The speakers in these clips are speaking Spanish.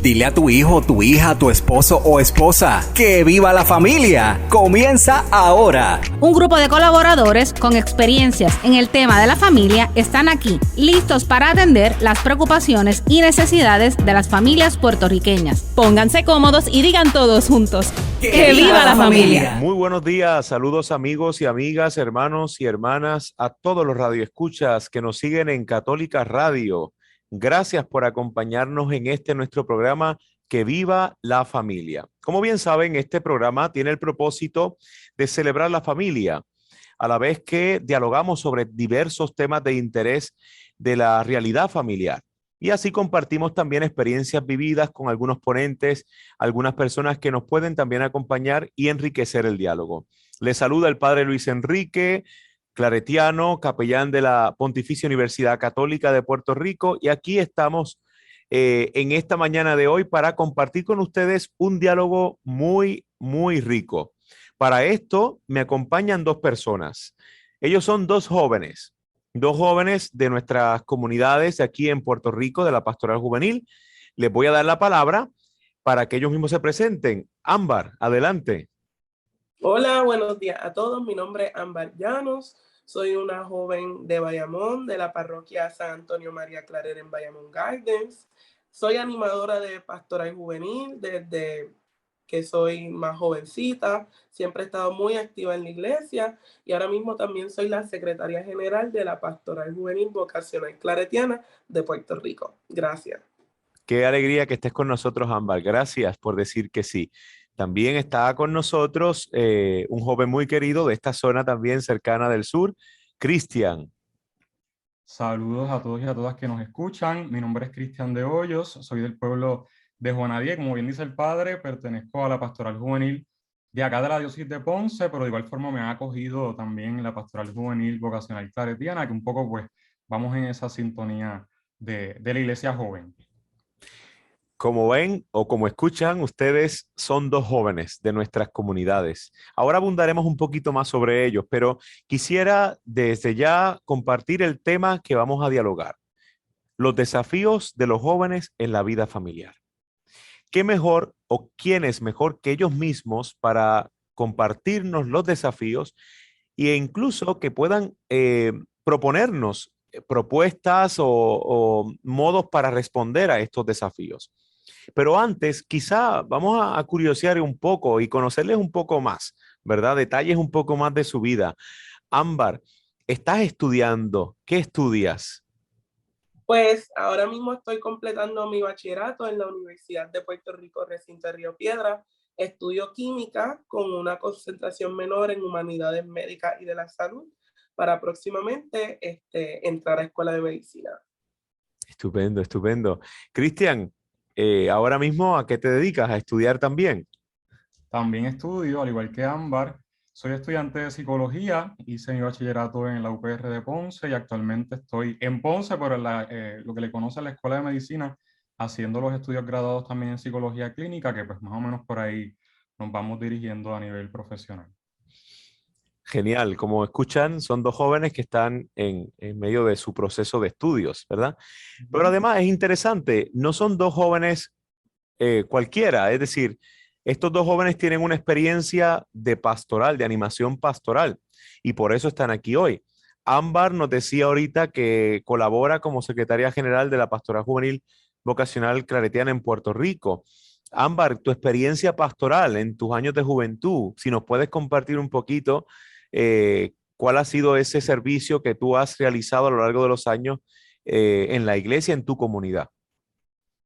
Dile a tu hijo, tu hija, tu esposo o esposa que viva la familia. Comienza ahora. Un grupo de colaboradores con experiencias en el tema de la familia están aquí, listos para atender las preocupaciones y necesidades de las familias puertorriqueñas. Pónganse cómodos y digan todos juntos: ¡que viva la familia! Muy buenos días, saludos amigos y amigas, hermanos y hermanas, a todos los radioescuchas que nos siguen en Católica Radio. Gracias por acompañarnos en nuestro programa Que Viva la Familia. Como bien saben, este programa tiene el propósito de celebrar la familia, a la vez que dialogamos sobre diversos temas de interés de la realidad familiar. Y así compartimos también experiencias vividas con algunos ponentes, algunas personas que nos pueden también acompañar y enriquecer el diálogo. Les saluda el Padre Luis Enrique Claretiano, capellán de la Pontificia Universidad Católica de Puerto Rico, y aquí estamos en esta mañana de hoy para compartir con ustedes un diálogo muy rico. Para esto me acompañan dos personas. Ellos son dos jóvenes de nuestras comunidades aquí en Puerto Rico, de la Pastoral Juvenil. Les voy a dar la palabra para que ellos mismos se presenten. Ámbar, adelante. Hola, buenos días a todos. Mi nombre es Ámbar Llanos. Soy una joven de Bayamón, de la parroquia San Antonio María Claret en Bayamón Gardens. Soy animadora de Pastoral Juvenil desde que soy más jovencita. Siempre he estado muy activa en la iglesia y ahora mismo también soy la secretaria general de la Pastoral Juvenil Vocacional Claretiana de Puerto Rico. Gracias. Qué alegría que estés con nosotros, Ámbar. Gracias por decir que sí. También está con nosotros un joven muy querido de esta zona también cercana del sur, Cristian. Saludos a todos y a todas que nos escuchan. Mi nombre es Cristian de Hoyos, soy del pueblo de Juanadía, como bien dice el padre, pertenezco a la Pastoral Juvenil de acá de la diócesis de Ponce, pero de igual forma me ha acogido también la Pastoral Juvenil Vocacional Claretiana, que un poco pues vamos en esa sintonía de la iglesia joven. Como ven o como escuchan, ustedes son dos jóvenes de nuestras comunidades. Ahora abundaremos un poquito más sobre ellos, pero quisiera desde ya compartir el tema que vamos a dialogar: los desafíos de los jóvenes en la vida familiar. ¿Qué mejor o quién es mejor que ellos mismos para compartirnos los desafíos e incluso que puedan proponernos propuestas o modos para responder a estos desafíos? Pero antes, quizá vamos a curiosear un poco y conocerles un poco más, ¿verdad? Detalles un poco más de su vida. Ámbar, ¿estás estudiando? ¿Qué estudias? Pues ahora mismo estoy completando mi bachillerato en la Universidad de Puerto Rico, recinto de Río Piedras. Estudio química con una concentración menor en humanidades médicas y de la salud para próximamente entrar a escuela de medicina. Estupendo, estupendo. Cristian, ahora mismo, ¿a qué te dedicas? ¿A estudiar también? También estudio, al igual que Ámbar, soy estudiante de psicología, hice mi bachillerato en la UPR de Ponce y actualmente estoy en Ponce, pero en lo que le conoce la Escuela de Medicina, haciendo los estudios graduados también en psicología clínica, que pues más o menos por ahí nos vamos dirigiendo a nivel profesional. Genial. Como escuchan, son dos jóvenes que están en medio de su proceso de estudios, ¿verdad? Pero además es interesante, no son dos jóvenes cualquiera, es decir, estos dos jóvenes tienen una experiencia de pastoral, de animación pastoral, y por eso están aquí hoy. Ámbar nos decía ahorita que colabora como secretaria general de la Pastoral Juvenil Vocacional Claretiana en Puerto Rico. Ámbar, tu experiencia pastoral en tus años de juventud, si nos puedes compartir un poquito cuál ha sido ese servicio que tú has realizado a lo largo de los años en la iglesia, en tu comunidad.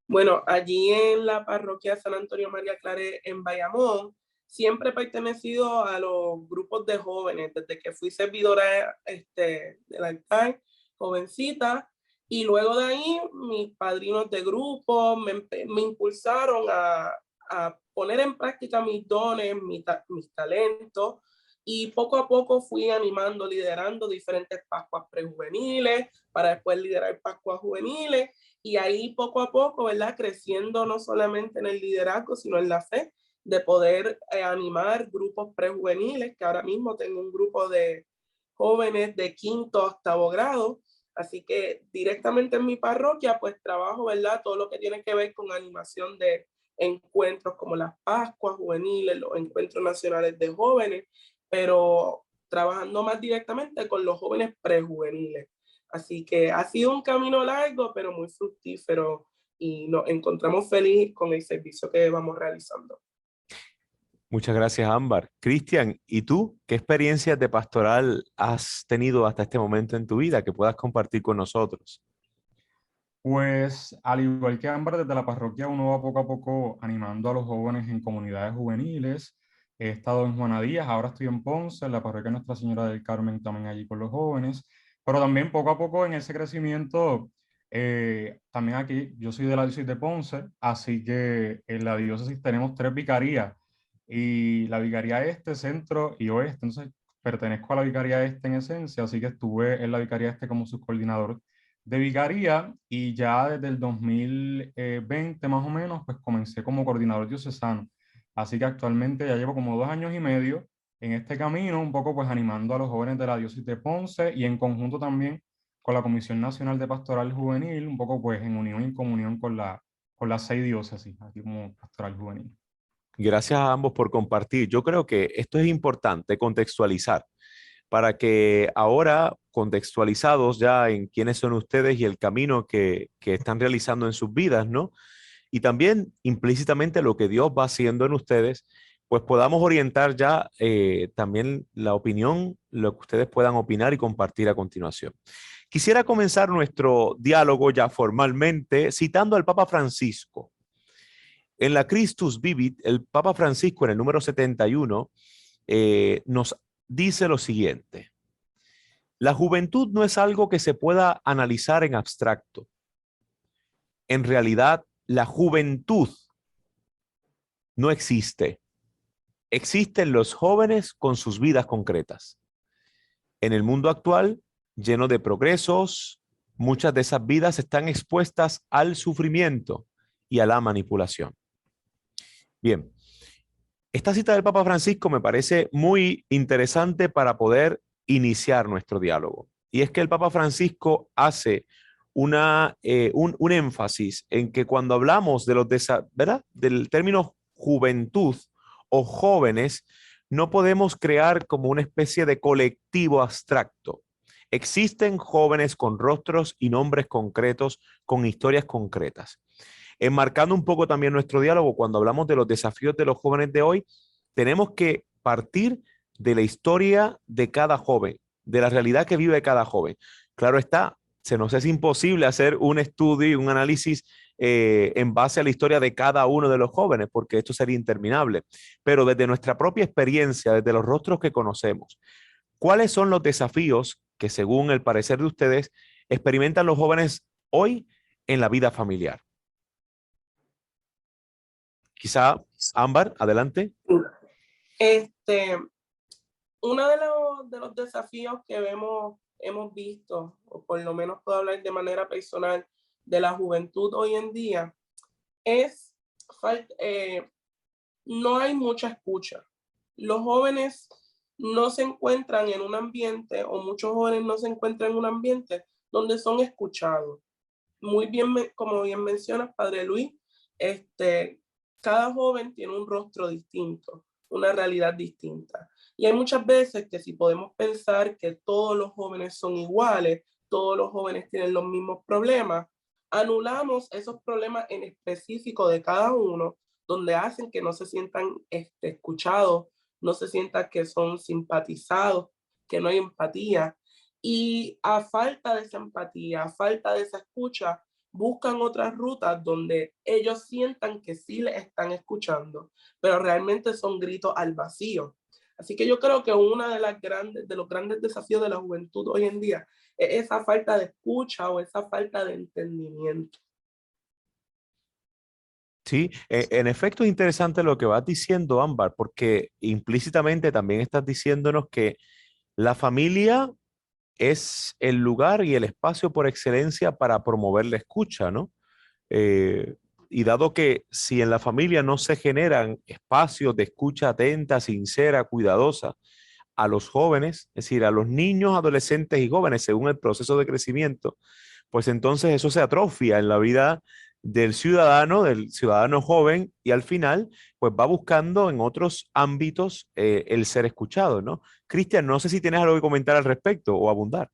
Bueno, allí en la parroquia San Antonio María Claret en Bayamón, siempre he pertenecido a los grupos de jóvenes, desde que fui servidora del altar, jovencita, y luego de ahí mis padrinos de grupo me impulsaron a poner en práctica mis dones, mis talentos, y poco a poco fui animando, liderando diferentes Pascuas prejuveniles, para después liderar Pascuas juveniles, y ahí poco a poco, ¿verdad? Creciendo no solamente en el liderazgo, sino en la fe, de poder animar grupos prejuveniles, que ahora mismo tengo un grupo de jóvenes de 5º a 8º grado, Así que directamente en mi parroquia, pues trabajo, ¿verdad? Todo lo que tiene que ver con animación de encuentros como las Pascuas juveniles, los encuentros nacionales de jóvenes, pero trabajando más directamente con los jóvenes prejuveniles. Así que ha sido un camino largo, pero muy fructífero y nos encontramos felices con el servicio que vamos realizando. Muchas gracias, Ámbar. Cristian, ¿y tú qué experiencias de pastoral has tenido hasta este momento en tu vida que puedas compartir con nosotros? Pues al igual que Ámbar, desde la parroquia uno va poco a poco animando a los jóvenes en comunidades juveniles. He estado en Juana Díaz, ahora estoy en Ponce, en la parroquia Nuestra Señora del Carmen, también allí con los jóvenes. Pero también poco a poco en ese crecimiento, también aquí, yo soy de la diócesis de Ponce, así que en la diócesis tenemos 3 vicarías, y la vicaría este, centro y oeste. Entonces pertenezco a la vicaría este en esencia, así que estuve en la vicaría este como subcoordinador de vicaría, y ya desde el 2020 más o menos, pues comencé como coordinador diocesano. Así que actualmente ya llevo como 2 años y medio en este camino, un poco pues animando a los jóvenes de la diócesis de Ponce y en conjunto también con la Comisión Nacional de Pastoral Juvenil, un poco pues en unión y en comunión con las 6 diócesis, aquí como pastoral juvenil. Gracias a ambos por compartir. Yo creo que esto es importante contextualizar para que ahora, contextualizados ya en quiénes son ustedes y el camino que están realizando en sus vidas, ¿no? Y también implícitamente lo que Dios va haciendo en ustedes, pues podamos orientar ya también la opinión, lo que ustedes puedan opinar y compartir a continuación. Quisiera comenzar nuestro diálogo ya formalmente citando al Papa Francisco. En la Christus Vivit, el Papa Francisco en el número 71 nos dice lo siguiente: la juventud no es algo que se pueda analizar en abstracto. En realidad, la juventud no existe. Existen los jóvenes con sus vidas concretas. En el mundo actual, lleno de progresos, muchas de esas vidas están expuestas al sufrimiento y a la manipulación. Bien, esta cita del Papa Francisco me parece muy interesante para poder iniciar nuestro diálogo. Y es que el Papa Francisco hace un énfasis en que cuando hablamos de ¿verdad? Del término juventud o jóvenes, no podemos crear como una especie de colectivo abstracto. Existen jóvenes con rostros y nombres concretos, con historias concretas. Enmarcando un poco también nuestro diálogo, cuando hablamos de los desafíos de los jóvenes de hoy, tenemos que partir de la historia de cada joven, de la realidad que vive cada joven. Claro está, se nos es imposible hacer un estudio y un análisis en base a la historia de cada uno de los jóvenes, porque esto sería interminable. Pero desde nuestra propia experiencia, desde los rostros que conocemos, ¿cuáles son los desafíos que, según el parecer de ustedes, experimentan los jóvenes hoy en la vida familiar? Quizá, Ámbar, adelante. Uno de los desafíos que hemos visto, o por lo menos puedo hablar de manera personal, de la juventud hoy en día, es no hay mucha escucha. Los jóvenes no se encuentran en un ambiente, o muchos jóvenes no se encuentran en un ambiente donde son escuchados. Muy bien, como bien mencionas, Padre Luis, cada joven tiene un rostro distinto, una realidad distinta. Y hay muchas veces que si podemos pensar que todos los jóvenes son iguales, todos los jóvenes tienen los mismos problemas, anulamos esos problemas en específico de cada uno, donde hacen que no se sientan escuchados, no se sientan que son simpatizados, que no hay empatía. Y a falta de esa empatía, a falta de esa escucha, buscan otras rutas donde ellos sientan que sí les están escuchando, pero realmente son gritos al vacío. Así que yo creo que uno de los grandes desafíos de la juventud hoy en día es esa falta de escucha o esa falta de entendimiento. Sí, en efecto es interesante lo que vas diciendo, Ámbar, porque implícitamente también estás diciéndonos que la familia es el lugar y el espacio por excelencia para promover la escucha, ¿no? Y dado que si en la familia no se generan espacios de escucha atenta, sincera, cuidadosa, a los jóvenes, es decir, a los niños, adolescentes y jóvenes, según el proceso de crecimiento, pues entonces eso se atrofia en la vida del ciudadano joven, y al final, pues va buscando en otros ámbitos el ser escuchado, ¿no? Cristian, no sé si tienes algo que comentar al respecto o abundar.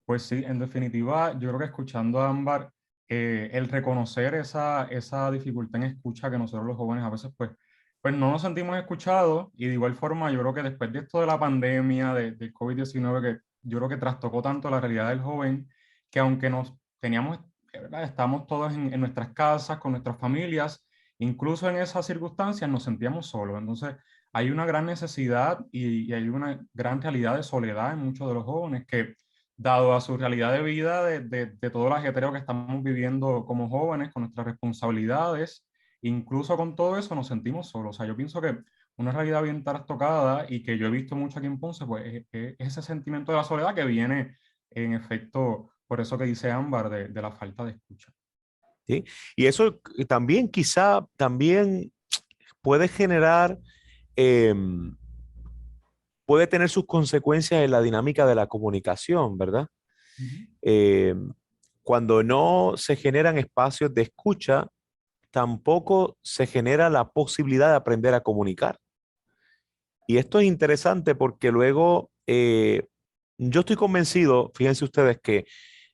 Pues sí, en definitiva, yo creo que escuchando a Ámbar, el reconocer esa dificultad en escucha que nosotros los jóvenes a veces pues no nos sentimos escuchados, y de igual forma yo creo que después de esto de la pandemia, del COVID-19, que yo creo que trastocó tanto la realidad del joven, que aunque nos teníamos, ¿verdad? Estamos todos en nuestras casas, con nuestras familias, incluso en esas circunstancias nos sentíamos solos. Entonces hay una gran necesidad y hay una gran realidad de soledad en muchos de los jóvenes que, dado a su realidad de vida, de todo el ajetreo que estamos viviendo como jóvenes, con nuestras responsabilidades, incluso con todo eso nos sentimos solos. O sea, yo pienso que una realidad bien trastocada y que yo he visto mucho aquí en Ponce, pues es ese sentimiento de la soledad que viene, en efecto, por eso que dice Ámbar, de la falta de escucha. ¿Sí? Y eso también quizá también puede generar, em, puede tener sus consecuencias en la dinámica de la comunicación, ¿verdad? Ujú. Eh, Cuando no se generan espacios de escucha, tampoco se genera la posibilidad de aprender a comunicar. Y esto es interesante porque luego yo estoy convencido, fíjense ustedes, que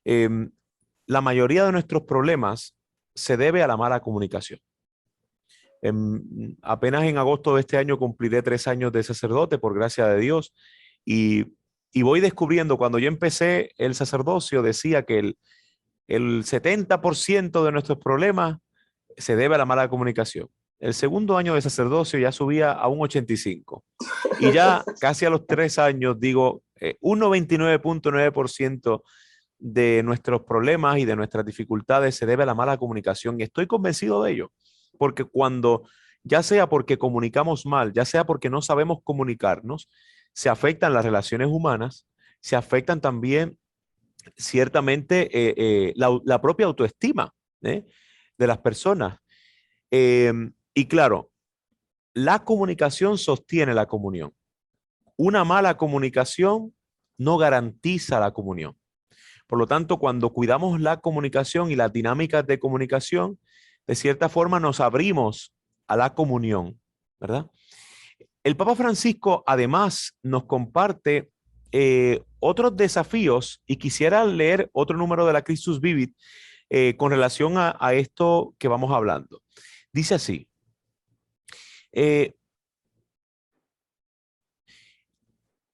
em, la mayoría de nuestros problemas se debe a la mala comunicación. Apenas en agosto de este año cumpliré 3 años de sacerdote, por gracia de Dios, y, y voy descubriendo, cuando yo empecé el sacerdocio, decía que el 70% de nuestros problemas se debe a la mala comunicación. El segundo año de sacerdocio ya subía a un 85%. Y ya casi a los 3 años digo, un 99.9% de nuestros problemas y de nuestras dificultades se debe a la mala comunicación. Y estoy convencido de ello, porque cuando, ya sea porque comunicamos mal, ya sea porque no sabemos comunicarnos, se afectan las relaciones humanas, se afectan también ciertamente la propia autoestima de las personas. Y claro, la comunicación sostiene la comunión. Una mala comunicación no garantiza la comunión. Por lo tanto, cuando cuidamos la comunicación y las dinámicas de comunicación, de cierta forma nos abrimos a la comunión, ¿verdad? El Papa Francisco además nos comparte otros desafíos, y quisiera leer otro número de la Christus Vivit con relación a esto que vamos hablando. Dice así, eh,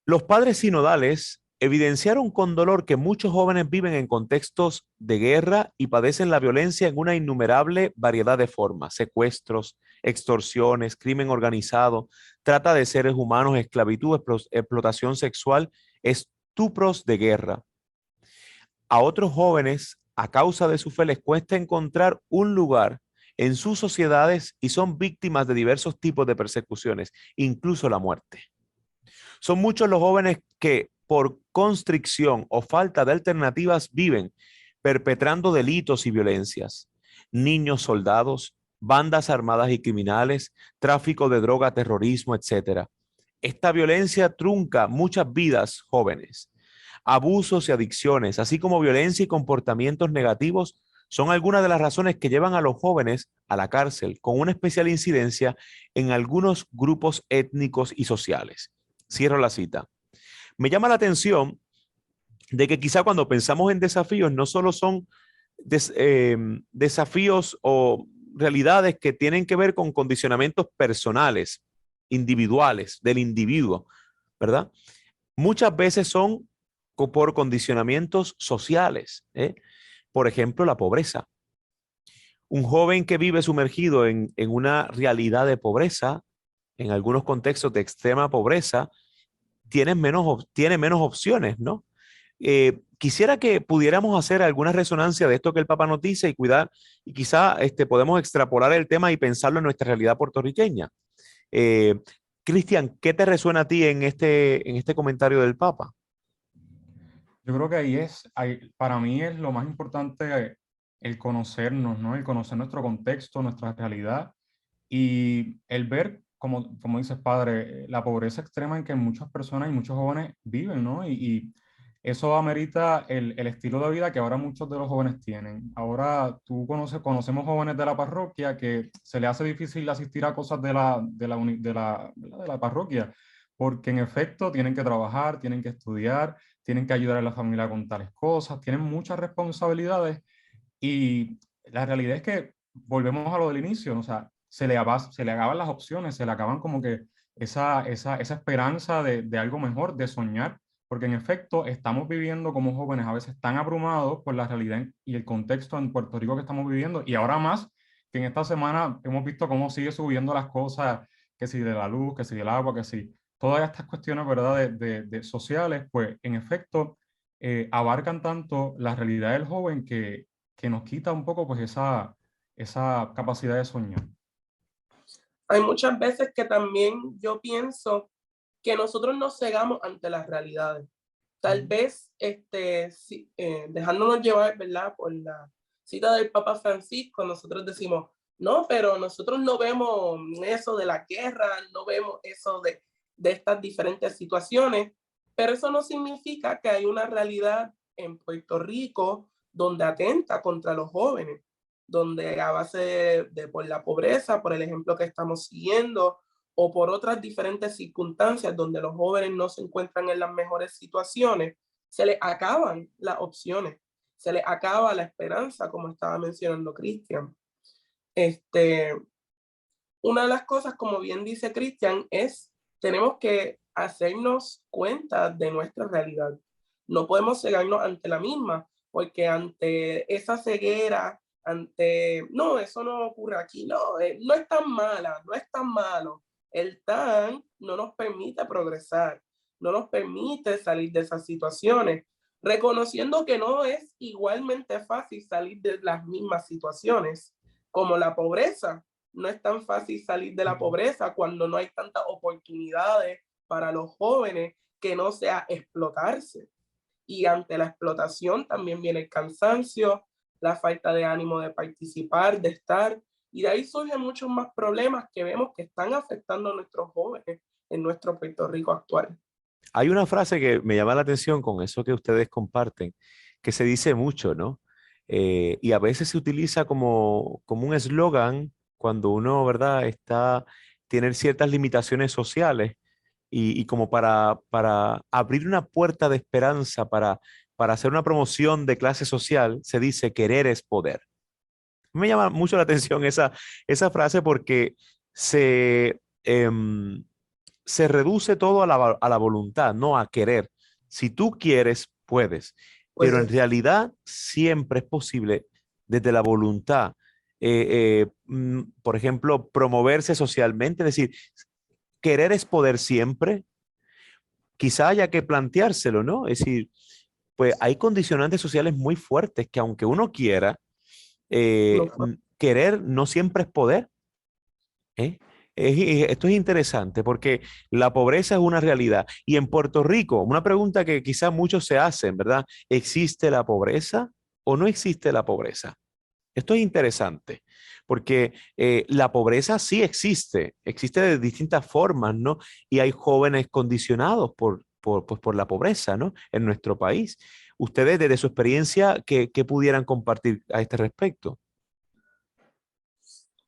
los padres sinodales evidenciaron con dolor que muchos jóvenes viven en contextos de guerra y padecen la violencia en una innumerable variedad de formas: secuestros, extorsiones, crimen organizado, trata de seres humanos, esclavitud, explotación sexual, estupros de guerra. A otros jóvenes, a causa de su fe, les cuesta encontrar un lugar en sus sociedades y son víctimas de diversos tipos de persecuciones, incluso la muerte. Son muchos los jóvenes que por constricción o falta de alternativas viven perpetrando delitos y violencias. Niños soldados, bandas armadas y criminales, tráfico de droga, terrorismo, etc. Esta violencia trunca muchas vidas jóvenes. Abusos y adicciones, así como violencia y comportamientos negativos, son algunas de las razones que llevan a los jóvenes a la cárcel, con una especial incidencia en algunos grupos étnicos y sociales. Cierro la cita. Me llama la atención de que quizá cuando pensamos en desafíos, no solo son desafíos o realidades que tienen que ver con condicionamientos personales, individuales, del individuo, ¿verdad? Muchas veces son por condicionamientos sociales, ¿eh? Por ejemplo, la pobreza. Un joven que vive sumergido en una realidad de pobreza, en algunos contextos de extrema pobreza, tiene menos opciones, ¿no? Quisiera que pudiéramos hacer alguna resonancia de esto que el Papa nos dice y cuidar, y quizá podemos extrapolar el tema y pensarlo en nuestra realidad puertorriqueña. Cristian, ¿qué te resuena a ti en este comentario del Papa? Yo creo que para mí es lo más importante el conocernos, ¿no? El conocer nuestro contexto, nuestra realidad, y el ver como dices, padre, la pobreza extrema en que muchas personas y muchos jóvenes viven, ¿no? Y eso amerita el estilo de vida que ahora muchos de los jóvenes tienen. Ahora conocemos jóvenes de la parroquia que se les hace difícil asistir a cosas de la parroquia, porque en efecto tienen que trabajar, tienen que estudiar, tienen que ayudar a la familia con tales cosas, tienen muchas responsabilidades y la realidad es que volvemos a lo del inicio, ¿no? O sea, se le acaban las opciones, se le acaban como que esa esperanza de algo mejor, de soñar, porque en efecto estamos viviendo como jóvenes a veces tan abrumados por la realidad y el contexto en Puerto Rico que estamos viviendo, y ahora más que en esta semana hemos visto cómo sigue subiendo las cosas, que si de la luz, que si del agua, que si todas estas cuestiones, ¿verdad?, de sociales, pues en efecto abarcan tanto la realidad del joven que nos quita un poco pues esa capacidad de soñar. Hay muchas veces que también yo pienso que nosotros nos cegamos ante las realidades. Tal vez dejándonos llevar, ¿verdad?, por la cita del Papa Francisco, nosotros decimos, no, pero nosotros no vemos eso de la guerra, no vemos eso de estas diferentes situaciones, pero eso no significa que hay una realidad en Puerto Rico donde atenta contra los jóvenes, donde a base por la pobreza, por el ejemplo que estamos siguiendo, o por otras diferentes circunstancias donde los jóvenes no se encuentran en las mejores situaciones, se les acaban las opciones, se les acaba la esperanza, como estaba mencionando Cristian. Una de las cosas, como bien dice Cristian, es tenemos que hacernos cuenta de nuestra realidad. No podemos cegarnos ante la misma, porque ante esa ceguera, no, eso no ocurre aquí, no, no es tan mala, no es tan malo. El TAN no nos permite progresar, no nos permite salir de esas situaciones, reconociendo que no es igualmente fácil salir de las mismas situaciones, como la pobreza. No es tan fácil salir de la pobreza cuando no hay tantas oportunidades para los jóvenes, que no sea explotarse. Y ante la explotación también viene el cansancio, la falta de ánimo de participar, de estar, y de ahí surgen muchos más problemas que vemos que están afectando a nuestros jóvenes en nuestro Puerto Rico actual. Hay una frase que me llama la atención con eso que ustedes comparten, que se dice mucho, ¿no? Y a veces se utiliza como un eslogan cuando uno, ¿verdad?, tiene ciertas limitaciones sociales y como para abrir una puerta de esperanza, para hacer una promoción de clase social, se dice querer es poder. Me llama mucho la atención esa frase porque se reduce todo a la voluntad, no a querer. Si tú quieres, puedes. Pero en realidad siempre es posible desde la voluntad. Por ejemplo, promoverse socialmente, es decir, querer es poder siempre. Quizá haya que planteárselo, ¿no? Es decir, pues hay condicionantes sociales muy fuertes que aunque uno quiera, querer no siempre es poder. Esto es interesante porque la pobreza es una realidad. Y en Puerto Rico, una pregunta que quizás muchos se hacen, ¿verdad? ¿Existe la pobreza o no existe la pobreza? Esto es interesante porque la pobreza sí existe de distintas formas, ¿no? Y hay jóvenes condicionados por la pobreza, ¿no? En nuestro país. Ustedes, desde su experiencia, ¿qué pudieran compartir a este respecto?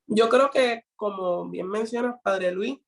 Yo creo que, como bien mencionas, Padre Luis,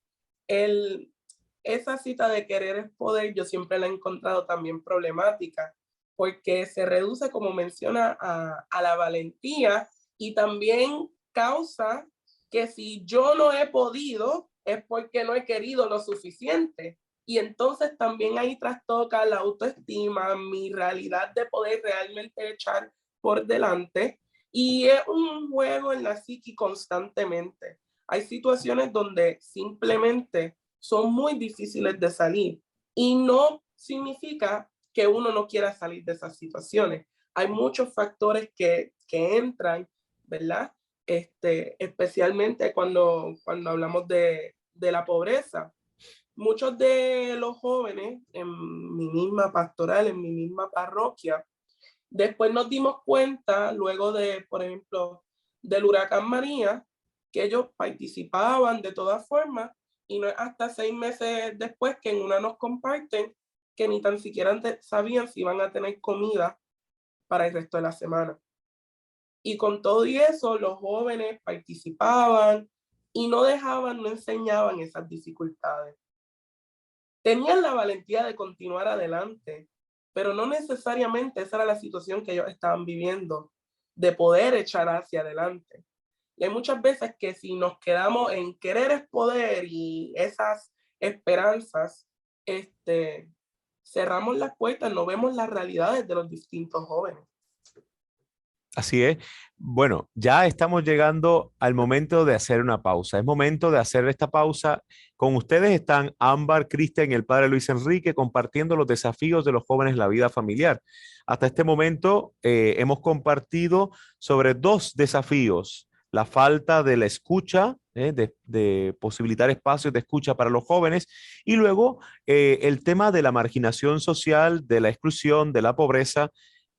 esa cita de querer es poder, yo siempre la he encontrado también problemática, porque se reduce, como menciona, a la valentía, y también causa que si yo no he podido, es porque no he querido lo suficiente. Y entonces también ahí trastoca la autoestima, mi realidad de poder realmente echar por delante. Y es un juego en la psique constantemente. Hay situaciones donde simplemente son muy difíciles de salir, y no significa que uno no quiera salir de esas situaciones. Hay muchos factores que entran, ¿verdad? Especialmente cuando hablamos de la pobreza. Muchos de los jóvenes en mi misma pastoral, en mi misma parroquia, después nos dimos cuenta, luego de, por ejemplo, del huracán María, que ellos participaban de todas formas, Y no es hasta 6 meses después que en una nos comparten que ni tan siquiera sabían si iban a tener comida para el resto de la semana. Y con todo y eso, los jóvenes participaban y no enseñaban esas dificultades. Tenían la valentía de continuar adelante, pero no necesariamente esa era la situación que ellos estaban viviendo, de poder echar hacia adelante. Y hay muchas veces que si nos quedamos en querer es poder y esas esperanzas, cerramos las puertas, no vemos las realidades de los distintos jóvenes. Así es. Bueno, ya estamos llegando al momento de hacer una pausa. Es momento de hacer esta pausa. Con ustedes están Ámbar, Cristian y el padre Luis Enrique compartiendo los desafíos de los jóvenes en la vida familiar. Hasta este momento hemos compartido sobre 2 desafíos. La falta de la escucha, de posibilitar espacios de escucha para los jóvenes, y luego el tema de la marginación social, de la exclusión, de la pobreza,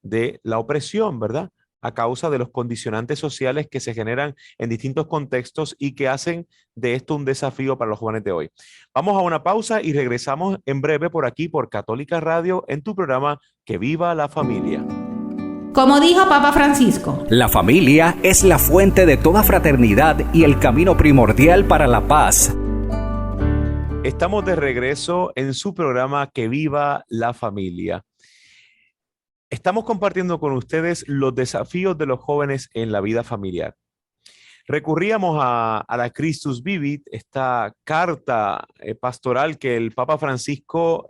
de la opresión, ¿verdad? A causa de los condicionantes sociales que se generan en distintos contextos y que hacen de esto un desafío para los jóvenes de hoy. Vamos a una pausa y regresamos en breve por aquí, por Católica Radio, en tu programa Que Viva la Familia. Como dijo Papa Francisco, la familia es la fuente de toda fraternidad y el camino primordial para la paz. Estamos de regreso en su programa Que Viva la Familia. Estamos compartiendo con ustedes los desafíos de los jóvenes en la vida familiar. Recurríamos a la Christus Vivit, esta carta pastoral que el Papa Francisco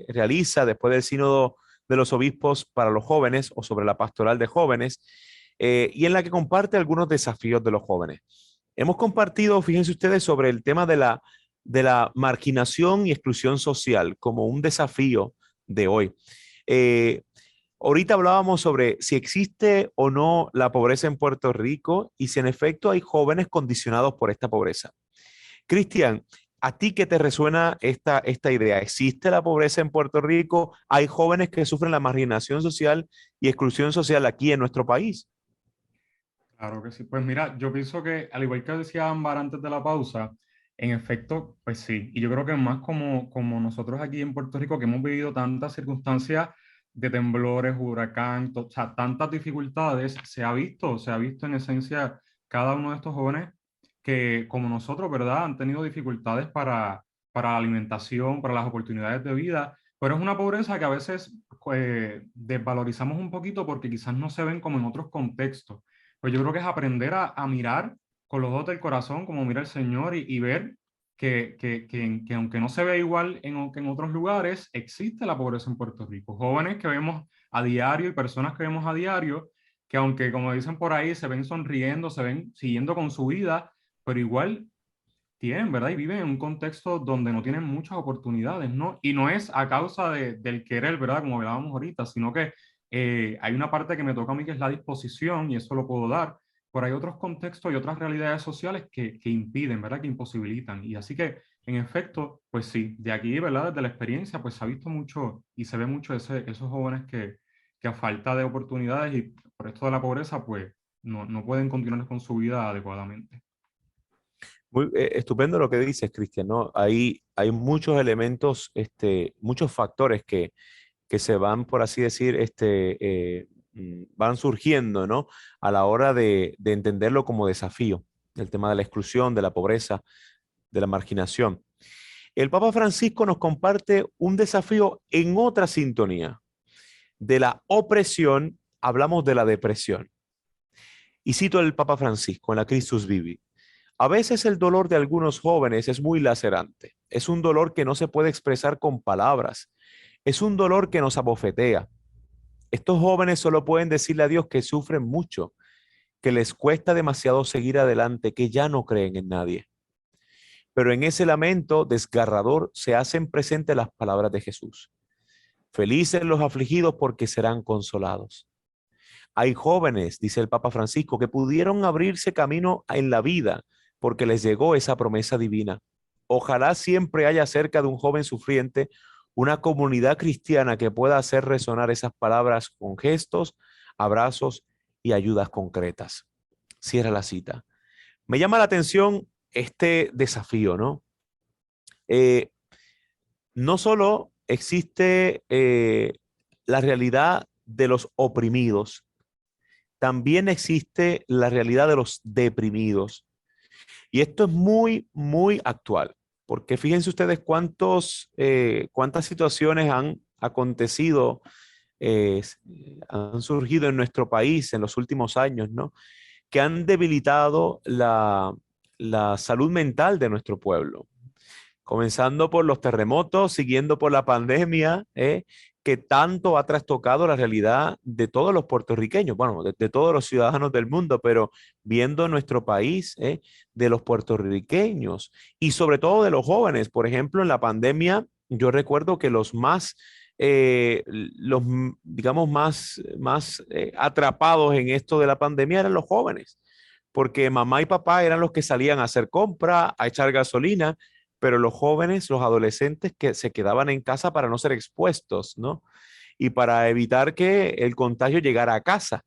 realiza después del Sínodo de los Obispos para los jóvenes o sobre la pastoral de jóvenes, y en la que comparte algunos desafíos de los jóvenes. Hemos compartido, fíjense ustedes, sobre el tema de la marginación y exclusión social como un desafío de hoy. Ahorita hablábamos sobre si existe o no la pobreza en Puerto Rico y si en efecto hay jóvenes condicionados por esta pobreza. Cristian, ¿a ti qué te resuena esta idea? ¿Existe la pobreza en Puerto Rico? ¿Hay jóvenes que sufren la marginación social y exclusión social aquí en nuestro país? Claro que sí. Pues mira, yo pienso que, al igual que decía Ámbar antes de la pausa, en efecto, pues sí. Y yo creo que más como nosotros aquí en Puerto Rico, que hemos vivido tantas circunstancias de temblores, huracán, o sea, tantas dificultades, se ha visto en esencia cada uno de estos jóvenes que, como nosotros, ¿verdad?, han tenido dificultades para la alimentación, para las oportunidades de vida, pero es una pobreza que a veces desvalorizamos un poquito porque quizás no se ven como en otros contextos. Pues yo creo que es aprender a mirar con los ojos del corazón, como mira el Señor, y ver que aunque no se ve igual que en otros lugares, existe la pobreza en Puerto Rico. Jóvenes que vemos a diario y personas que vemos a diario, que aunque, como dicen por ahí, se ven sonriendo, se ven siguiendo con su vida, pero igual tienen, ¿verdad? Y viven en un contexto donde no tienen muchas oportunidades, ¿no? Y no es a causa del querer, ¿verdad? Como hablábamos ahorita, sino que hay una parte que me toca a mí que es la disposición, y eso lo puedo dar, pero hay otros contextos y otras realidades sociales que impiden, ¿verdad? Que imposibilitan. Y así que, en efecto, pues sí, de aquí, ¿verdad? Desde la experiencia, pues se ha visto mucho y se ve mucho esos jóvenes que a falta de oportunidades y por esto de la pobreza, pues no pueden continuar con su vida adecuadamente. Muy estupendo lo que dices, Cristian, ¿no? Hay muchos elementos, muchos factores que se van, por así decir, van surgiendo, ¿no? A la hora de entenderlo como desafío, el tema de la exclusión, de la pobreza, de la marginación. El Papa Francisco nos comparte un desafío en otra sintonía. De la opresión hablamos de la depresión. Y cito al Papa Francisco en la Christus Vivit. A veces el dolor de algunos jóvenes es muy lacerante. Es un dolor que no se puede expresar con palabras. Es un dolor que nos abofetea. Estos jóvenes solo pueden decirle a Dios que sufren mucho, que les cuesta demasiado seguir adelante, que ya no creen en nadie. Pero en ese lamento desgarrador se hacen presentes las palabras de Jesús. Felices los afligidos porque serán consolados. Hay jóvenes, dice el Papa Francisco, que pudieron abrirse camino en la vida porque les llegó esa promesa divina. Ojalá siempre haya cerca de un joven sufriente una comunidad cristiana que pueda hacer resonar esas palabras con gestos, abrazos y ayudas concretas. Cierra la cita. Me llama la atención este desafío, ¿no? Eh, no solo existe la realidad de los oprimidos, también existe la realidad de los deprimidos. Y esto es muy, muy actual, porque fíjense ustedes cuántas situaciones han acontecido, han surgido en nuestro país en los últimos años, ¿no? Que han debilitado la salud mental de nuestro pueblo, comenzando por los terremotos, siguiendo por la pandemia, que tanto ha trastocado la realidad de todos los puertorriqueños, bueno, de todos los ciudadanos del mundo, pero viendo nuestro país, de los puertorriqueños y sobre todo de los jóvenes. Por ejemplo, en la pandemia, yo recuerdo que digamos, más atrapados en esto de la pandemia eran los jóvenes, porque mamá y papá eran los que salían a hacer compra, a echar gasolina, pero los jóvenes, los adolescentes que se quedaban en casa para no ser expuestos, ¿no? Y para evitar que el contagio llegara a casa.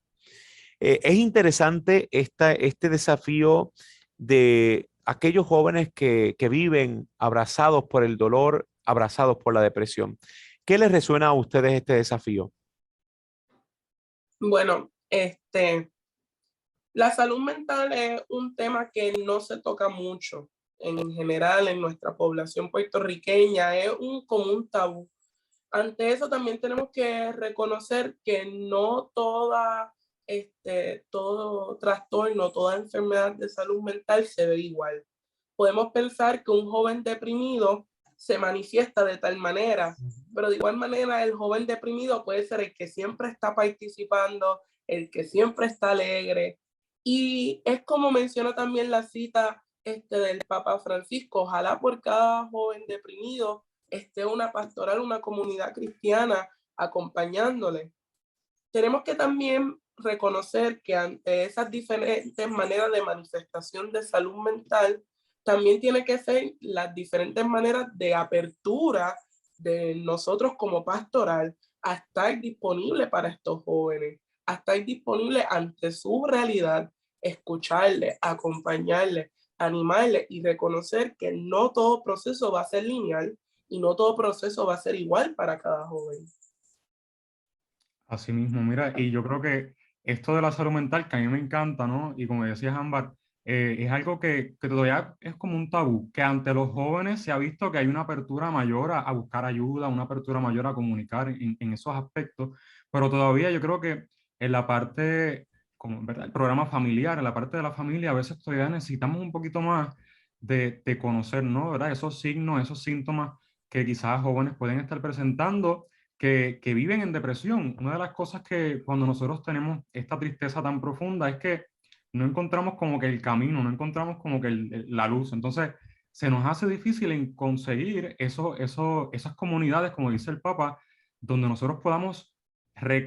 Es interesante este desafío de aquellos jóvenes que viven abrazados por el dolor, abrazados por la depresión. ¿Qué les resuena a ustedes este desafío? Bueno, la salud mental es un tema que no se toca mucho en general en nuestra población puertorriqueña, es como un tabú. Ante eso también tenemos que reconocer que no todo trastorno, toda enfermedad de salud mental se ve igual. Podemos pensar que un joven deprimido se manifiesta de tal manera, pero de igual manera el joven deprimido puede ser el que siempre está participando, el que siempre está alegre. Y es como menciona también la cita del Papa Francisco: ojalá por cada joven deprimido esté una pastoral, una comunidad cristiana acompañándole. Tenemos que también reconocer que ante esas diferentes maneras de manifestación de salud mental, también tiene que ser las diferentes maneras de apertura de nosotros como pastoral a estar disponible para estos jóvenes, a estar disponible ante su realidad, escucharle, acompañarle, animarle y reconocer que no todo proceso va a ser lineal y no todo proceso va a ser igual para cada joven. Así mismo, mira, y yo creo que esto de la salud mental, que a mí me encanta, ¿no? Y como decías, Ámbar, es algo que todavía es como un tabú, que ante los jóvenes se ha visto que hay una apertura mayor a buscar ayuda, una apertura mayor a comunicar en esos aspectos, pero todavía yo creo que en la parte, como, ¿verdad? El programa familiar, en la parte de la familia, a veces todavía necesitamos un poquito más de conocer, ¿no? ¿Verdad? Esos signos, esos síntomas que quizás jóvenes pueden estar presentando que viven en depresión. Una de las cosas que cuando nosotros tenemos esta tristeza tan profunda es que no encontramos como que el camino, no encontramos como que la luz. Entonces, se nos hace difícil en conseguir esas comunidades, como dice el Papa, donde nosotros podamos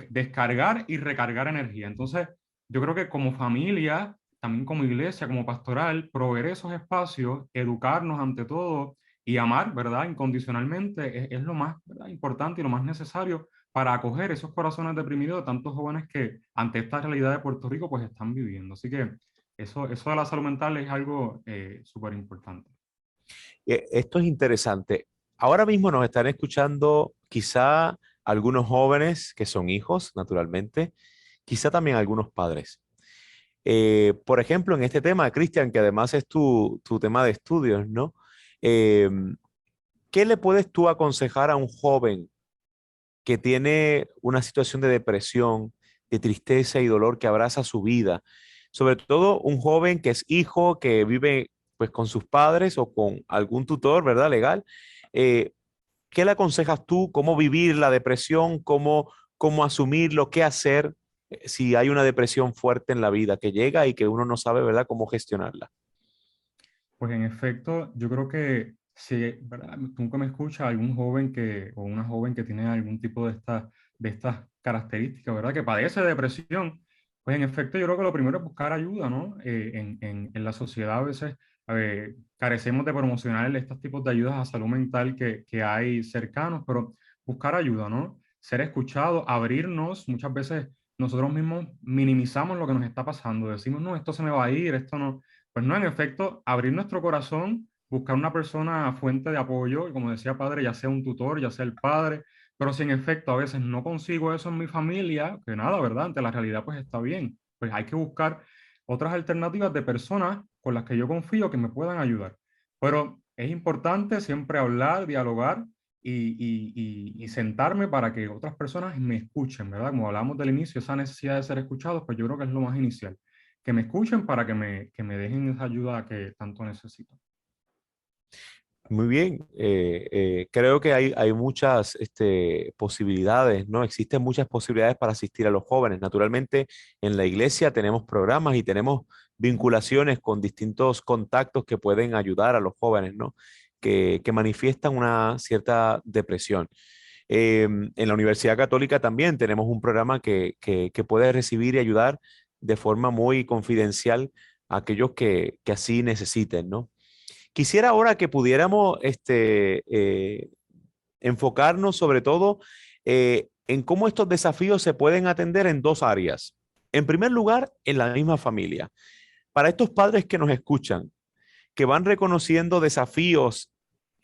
descargar y recargar energía. Entonces, yo creo que como familia, también como iglesia, como pastoral, proveer esos espacios, educarnos ante todo y amar, ¿verdad? Incondicionalmente es lo más, ¿verdad? Importante y lo más necesario para acoger esos corazones deprimidos de tantos jóvenes que ante esta realidad de Puerto Rico pues están viviendo. Así que eso de la salud mental es algo súper importante. Esto es interesante. Ahora mismo nos están escuchando quizá algunos jóvenes que son hijos, naturalmente, quizá también algunos padres. Por ejemplo, en este tema, Cristian, que además es tu tema de estudios, ¿no? Eh, ¿Qué le puedes tú aconsejar a un joven que tiene una situación de depresión, de tristeza y dolor que abraza su vida? Sobre todo un joven que es hijo, que vive pues con sus padres o con algún tutor, ¿verdad? Legal. Eh, ¿Qué le aconsejas tú? ¿Cómo vivir la depresión? ¿Cómo asumirlo? ¿Qué hacer si hay una depresión fuerte en la vida que llega y que uno no sabe, ¿verdad?, cómo gestionarla? Pues en efecto, yo creo que si, ¿verdad? Tú que me escuchas, algún joven o una joven que tiene algún tipo de estas características, ¿verdad? Que padece de depresión, pues en efecto yo creo que lo primero es buscar ayuda, ¿no? En la sociedad a veces carecemos de promocionar estos tipos de ayudas a salud mental que hay cercanos, pero buscar ayuda, ¿no? Ser escuchado, abrirnos, muchas veces nosotros mismos minimizamos lo que nos está pasando, decimos, no, esto se me va a ir, esto no. Pues no, en efecto, abrir nuestro corazón buscar una persona fuente de apoyo, y como decía padre, ya sea un tutor, ya sea el padre, pero si en efecto a veces no consigo eso en mi familia, que nada, ¿verdad? Ante la realidad pues está bien, pues hay que buscar otras alternativas de personas con las que yo confío que me puedan ayudar. Pero es importante siempre hablar, dialogar y sentarme para que otras personas me escuchen, ¿verdad? Como hablamos del inicio, esa necesidad de ser escuchados, pues yo creo que es lo más inicial, que me escuchen para que me dejen esa ayuda que tanto necesito. Muy bien, creo que hay muchas posibilidades, ¿no? Existen muchas posibilidades para asistir a los jóvenes. Naturalmente, en la iglesia tenemos programas y tenemos vinculaciones con distintos contactos que pueden ayudar a los jóvenes, ¿no? Que manifiestan una cierta depresión. En la Universidad Católica también tenemos un programa que puede recibir y ayudar de forma muy confidencial a aquellos que así necesiten, ¿no? Quisiera ahora que pudiéramos enfocarnos sobre todo en cómo estos desafíos se pueden atender en dos áreas. En primer lugar, en la misma familia. Para estos padres que nos escuchan, que van reconociendo desafíos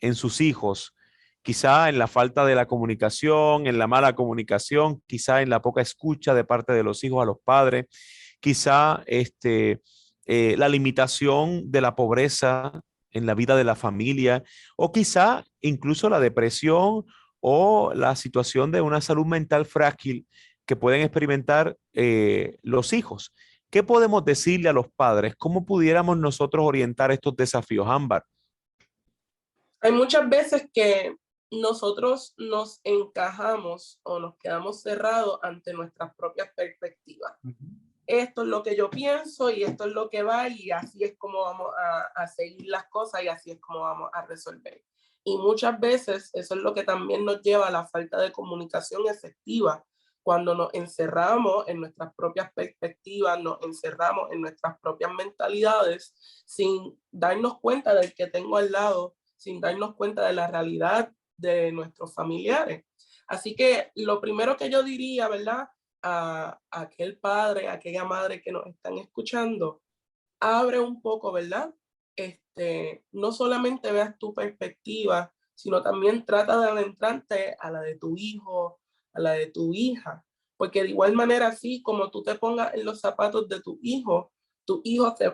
en sus hijos, quizá en la falta de la comunicación, en la mala comunicación, quizá en la poca escucha de parte de los hijos a los padres, quizá la limitación de la pobreza en la vida de la familia, o quizá incluso la depresión o la situación de una salud mental frágil que pueden experimentar los hijos. ¿Qué podemos decirle a los padres? ¿Cómo pudiéramos nosotros orientar estos desafíos, Ámbar? Hay muchas veces que nosotros nos encajamos o nos quedamos cerrados ante nuestras propias perspectivas. Esto es lo que yo pienso y esto es lo que va y así es como vamos a seguir las cosas y así es como vamos a resolver. Y muchas veces eso es lo que también nos lleva a la falta de comunicación efectiva, cuando nos encerramos en nuestras propias perspectivas, nos encerramos en nuestras propias mentalidades sin darnos cuenta del que tengo al lado, sin darnos cuenta de la realidad de nuestros familiares. Así que lo primero que yo diría, ¿verdad? A aquel padre, a aquella madre que nos están escuchando, abre un poco, ¿verdad? No solamente veas tu perspectiva, sino también trata de adentrarte a la de tu hijo, a la de tu hija, porque de igual manera, así como tú te pongas en los zapatos de tus hijos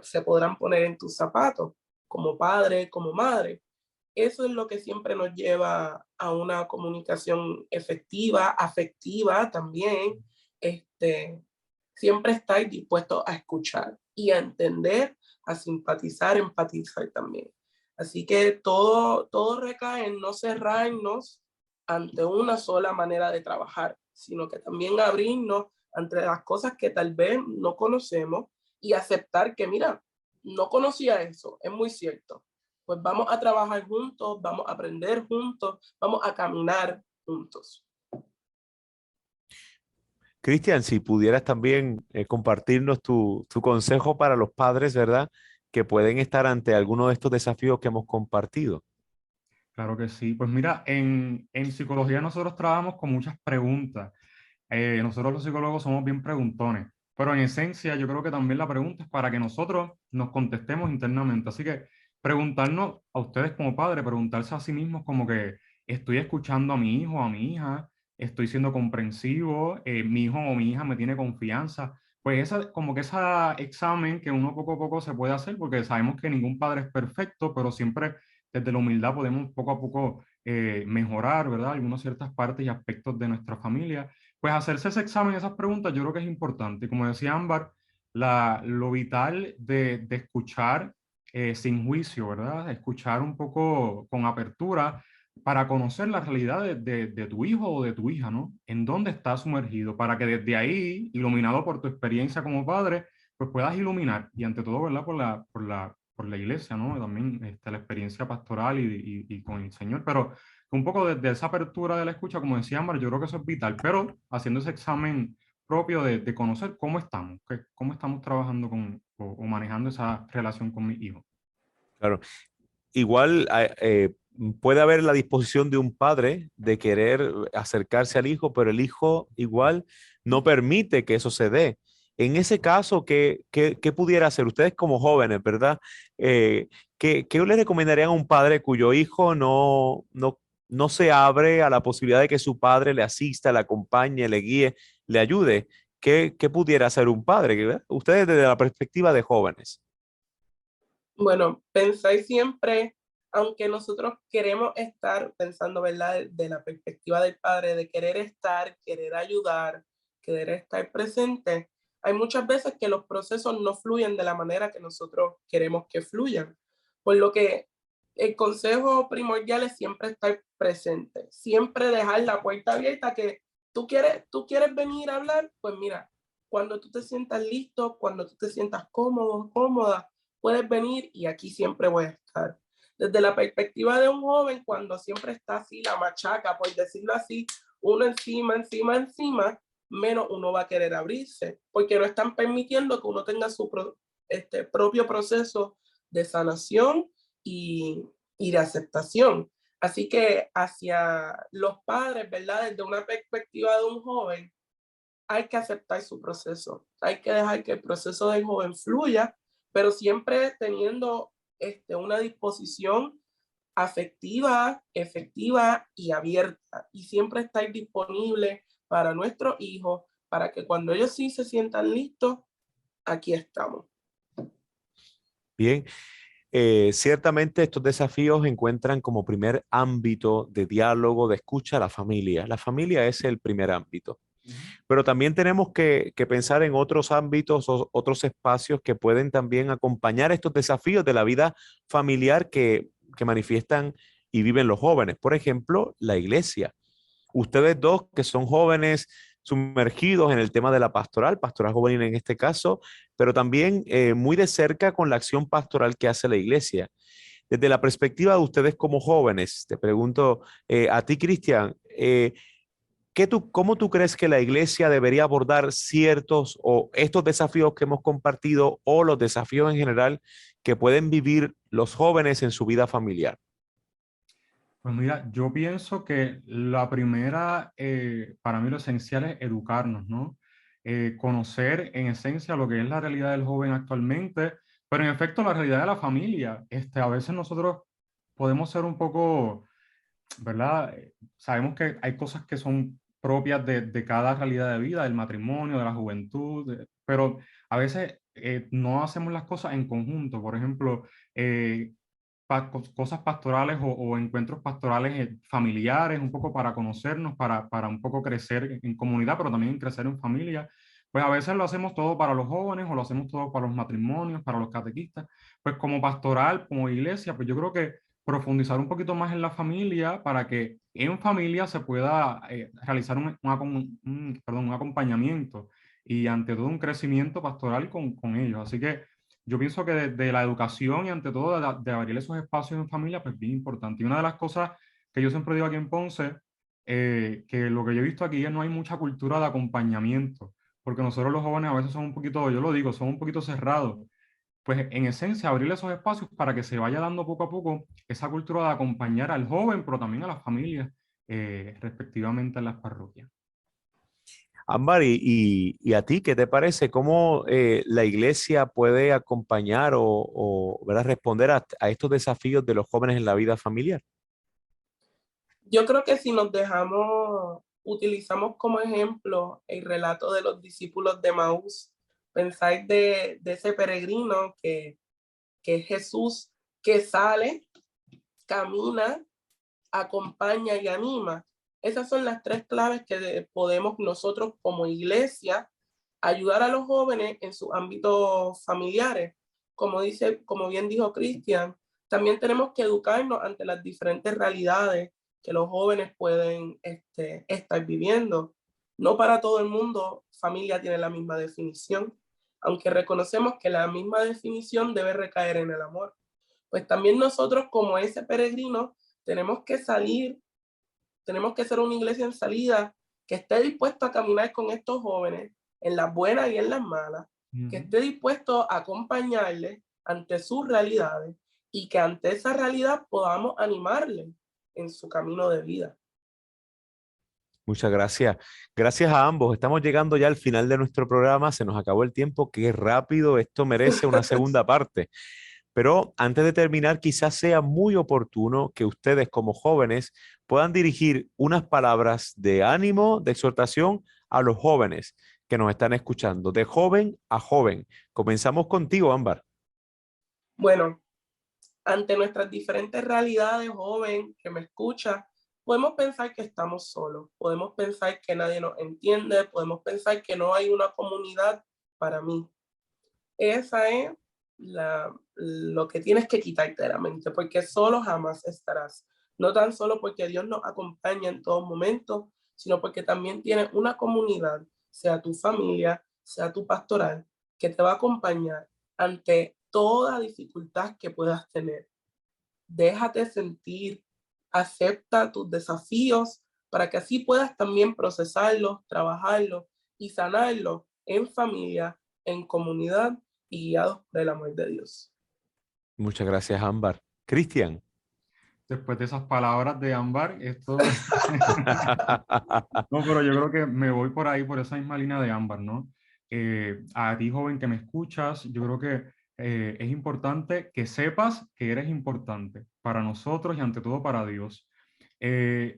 se podrán poner en tus zapatos, como padre, como madre. Eso es lo que siempre nos lleva a una comunicación efectiva, afectiva también. Siempre estar dispuesto a escuchar y a entender, a simpatizar, empatizar también. Así que todo recae en no cerrarnos ante una sola manera de trabajar, sino que también abrirnos ante las cosas que tal vez no conocemos y aceptar que, mira, no conocía eso, es muy cierto. Pues vamos a trabajar juntos, vamos a aprender juntos, vamos a caminar juntos. Cristian, si pudieras también compartirnos tu consejo para los padres, ¿verdad? Que pueden estar ante alguno de estos desafíos que hemos compartido. Claro que sí. Pues mira, en psicología nosotros trabajamos con muchas preguntas. Nosotros los psicólogos somos bien preguntones, pero en esencia yo creo que también la pregunta es para que nosotros nos contestemos internamente. Así que preguntarnos a ustedes como padres, preguntarse a sí mismos como que estoy escuchando a mi hijo, a mi hija, estoy siendo comprensivo, mi hijo o mi hija me tiene confianza. Pues como que ese examen que uno poco a poco se puede hacer, porque sabemos que ningún padre es perfecto, pero siempre desde la humildad podemos poco a poco mejorar, ¿verdad? Algunas ciertas partes y aspectos de nuestra familia. Pues hacerse ese examen, esas preguntas, yo creo que es importante. Como decía Ámbar, lo vital de escuchar sin juicio, ¿verdad? Escuchar un poco con apertura para conocer la realidad de tu hijo o de tu hija, ¿no? En dónde está sumergido, para que desde ahí, iluminado por tu experiencia como padre, pues puedas iluminar, y ante todo, ¿verdad? Por la iglesia, ¿no? También la experiencia pastoral y con el Señor, pero un poco desde esa apertura de la escucha, como decía Ámbar, yo creo que eso es vital, pero haciendo ese examen propio de conocer cómo estamos, cómo estamos trabajando o manejando esa relación con mi hijo. Claro. Igual puede haber la disposición de un padre de querer acercarse al hijo, pero el hijo igual no permite que eso se dé. En ese caso, ¿qué pudiera hacer? Ustedes como jóvenes, ¿verdad? ¿Qué les recomendarían a un padre cuyo hijo no se abre a la posibilidad de que su padre le asista, le acompañe, le guíe, le ayude? ¿Qué pudiera hacer un padre? ¿Verdad? Ustedes desde la perspectiva de jóvenes. Bueno, pensáis siempre, aunque nosotros queremos estar pensando, ¿verdad? De la perspectiva del padre, de querer estar, querer ayudar, querer estar presente, hay muchas veces que los procesos no fluyen de la manera que nosotros queremos que fluyan. Por lo que el consejo primordial es siempre estar presente, siempre dejar la puerta abierta que tú quieres venir a hablar, pues mira, cuando tú te sientas listo, cuando tú te sientas cómodo, cómoda, puedes venir y aquí siempre voy a estar. Desde la perspectiva de un joven, cuando siempre está así la machaca, por decirlo así, uno encima, encima, encima, menos uno va a querer abrirse, porque no están permitiendo que uno tenga su propio proceso de sanación y de aceptación. Así que hacia los padres, ¿verdad? Desde una perspectiva de un joven, hay que aceptar su proceso, hay que dejar que el proceso del joven fluya, pero siempre teniendo una disposición afectiva, efectiva y abierta, y siempre estar disponible para nuestros hijos, para que cuando ellos sí se sientan listos, aquí estamos. Bien, ciertamente estos desafíos encuentran como primer ámbito de diálogo, de escucha a la familia. La familia es el primer ámbito. Pero también tenemos que pensar en otros ámbitos o otros espacios que pueden también acompañar estos desafíos de la vida familiar que manifiestan y viven los jóvenes. Por ejemplo, la iglesia. Ustedes dos que son jóvenes sumergidos en el tema de la pastoral juvenil en este caso, pero también muy de cerca con la acción pastoral que hace la iglesia. Desde la perspectiva de ustedes como jóvenes, te pregunto a ti, Cristian, ¿cómo tú crees que la iglesia debería abordar ciertos o estos desafíos que hemos compartido o los desafíos en general que pueden vivir los jóvenes en su vida familiar? Pues mira, yo pienso que la primera, para mí lo esencial es educarnos, ¿no? Conocer en esencia lo que es la realidad del joven actualmente, pero en efecto la realidad de la familia. A veces nosotros podemos ser un poco, ¿verdad? Sabemos que hay cosas que son propias de cada realidad de vida, del matrimonio, de la juventud, pero a veces no hacemos las cosas en conjunto. Por ejemplo, cosas pastorales o encuentros pastorales familiares, un poco para conocernos, para un poco crecer en comunidad, pero también crecer en familia. Pues a veces lo hacemos todo para los jóvenes o lo hacemos todo para los matrimonios, para los catequistas. Pues como pastoral, como iglesia, pues yo creo que profundizar un poquito más en la familia para que en familia se pueda realizar un acompañamiento y ante todo un crecimiento pastoral con ellos. Así que yo pienso que de la educación y ante todo de abrir esos espacios en familia, pues bien importante. Y una de las cosas que yo siempre digo aquí en Ponce, que lo que yo he visto aquí es no hay mucha cultura de acompañamiento, porque nosotros los jóvenes a veces somos un poquito, yo lo digo, somos un poquito cerrados. Pues en esencia, abrir esos espacios para que se vaya dando poco a poco esa cultura de acompañar al joven, pero también a las familias, respectivamente en las parroquias. Ámbar, y a ti, ¿qué te parece? ¿Cómo la iglesia puede acompañar ¿verdad? Responder a estos desafíos de los jóvenes en la vida familiar? Yo creo que si nos utilizamos como ejemplo el relato de los discípulos de Maús, pensáis de ese peregrino que es Jesús, que sale, camina, acompaña y anima. Esas son las tres claves que podemos nosotros como iglesia ayudar a los jóvenes en sus ámbitos familiares. Como bien dijo Cristian, también tenemos que educarnos ante las diferentes realidades que los jóvenes pueden estar viviendo. No para todo el mundo familia tiene la misma definición, aunque reconocemos que la misma definición debe recaer en el amor. Pues también nosotros como ese peregrino tenemos que salir, tenemos que ser una iglesia en salida que esté dispuesto a caminar con estos jóvenes en las buenas y en las malas, que esté dispuesto a acompañarles ante sus realidades y que ante esa realidad podamos animarles en su camino de vida. Muchas gracias. Gracias a ambos. Estamos llegando ya al final de nuestro programa. Se nos acabó el tiempo. Qué rápido. Esto merece una segunda parte. Pero antes de terminar, quizás sea muy oportuno que ustedes como jóvenes puedan dirigir unas palabras de ánimo, de exhortación a los jóvenes que nos están escuchando, de joven a joven. Comenzamos contigo, Ámbar. Bueno, ante nuestras diferentes realidades, joven que me escucha, podemos pensar que estamos solos, podemos pensar que nadie nos entiende, podemos pensar que no hay una comunidad para mí. Esa es lo que tienes que quitarte de la mente, porque solo jamás estarás. No tan solo porque Dios nos acompaña en todo momento, sino porque también tienes una comunidad, sea tu familia, sea tu pastoral, que te va a acompañar ante toda dificultad que puedas tener. Déjate sentir, acepta tus desafíos para que así puedas también procesarlos, trabajarlos y sanarlos en familia, en comunidad y guiados por el amor de Dios. Muchas gracias, Ámbar. Cristian. Después de esas palabras de Ámbar, esto... No, pero yo creo que me voy por ahí, por esa misma línea de Ámbar, ¿no? A ti, joven, que me escuchas, yo creo que es importante que sepas que eres importante para nosotros y ante todo para Dios.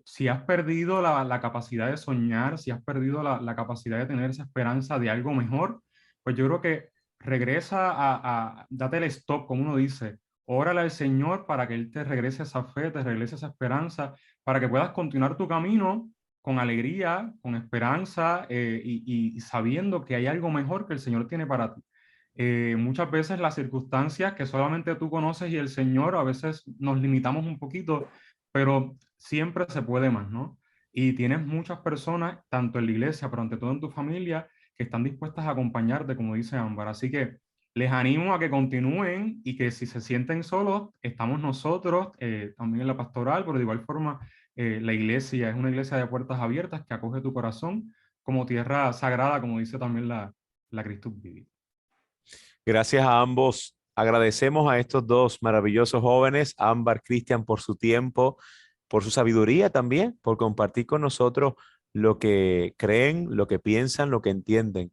Si has perdido la capacidad de soñar, si has perdido la capacidad de tener esa esperanza de algo mejor, pues yo creo que regresa date el stop, como uno dice, órale al Señor para que Él te regrese esa fe, te regrese esa esperanza, para que puedas continuar tu camino con alegría, con esperanza y sabiendo que hay algo mejor que el Señor tiene para ti. Muchas veces las circunstancias que solamente tú conoces y el Señor, a veces nos limitamos un poquito, pero siempre se puede más, ¿no? Y tienes muchas personas, tanto en la iglesia, pero ante todo en tu familia, que están dispuestas a acompañarte, como dice Ámbar. Así que les animo a que continúen y que si se sienten solos, estamos nosotros, también en la pastoral, pero de igual forma la iglesia es una iglesia de puertas abiertas que acoge tu corazón como tierra sagrada, como dice también la Christus Vivit. Gracias a ambos. Agradecemos a estos dos maravillosos jóvenes, Ámbar, Cristian, por su tiempo, por su sabiduría también, por compartir con nosotros lo que creen, lo que piensan, lo que entienden.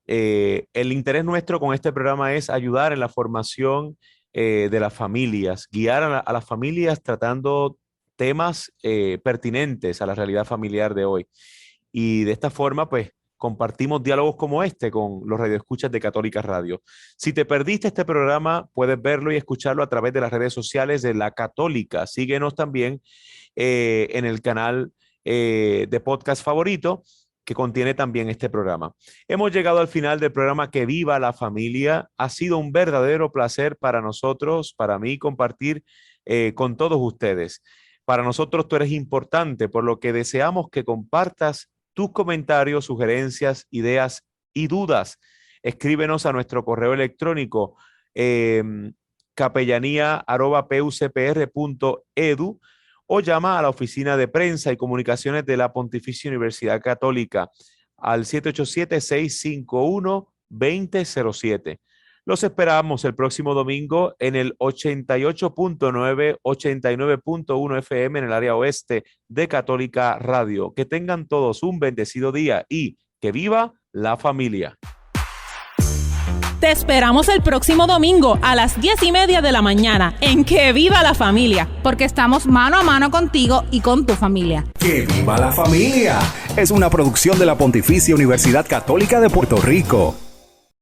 El interés nuestro con este programa es ayudar en la formación de las familias, guiar a las familias tratando temas pertinentes a la realidad familiar de hoy. Y de esta forma, pues, compartimos diálogos como este con los radioescuchas de Católica Radio. Si te perdiste este programa, puedes verlo y escucharlo a través de las redes sociales de La Católica. Síguenos también en el canal de podcast favorito que contiene también este programa. Hemos llegado al final del programa Que Viva la Familia. Ha sido un verdadero placer para nosotros, para mí, compartir con todos ustedes. Para nosotros tú eres importante, por lo que deseamos que compartas tus comentarios, sugerencias, ideas y dudas. Escríbenos a nuestro correo electrónico capellanía@pucpr.edu o llama a la Oficina de Prensa y Comunicaciones de la Pontificia Universidad Católica al 787-651-2007. Los esperamos el próximo domingo en el 88.9, 89.1 FM en el área oeste de Católica Radio. Que tengan todos un bendecido día y que viva la familia. Te esperamos el próximo domingo a las 10:30 de la mañana en Que Viva la Familia, porque estamos mano a mano contigo y con tu familia. ¡Que viva la familia! Es una producción de la Pontificia Universidad Católica de Puerto Rico.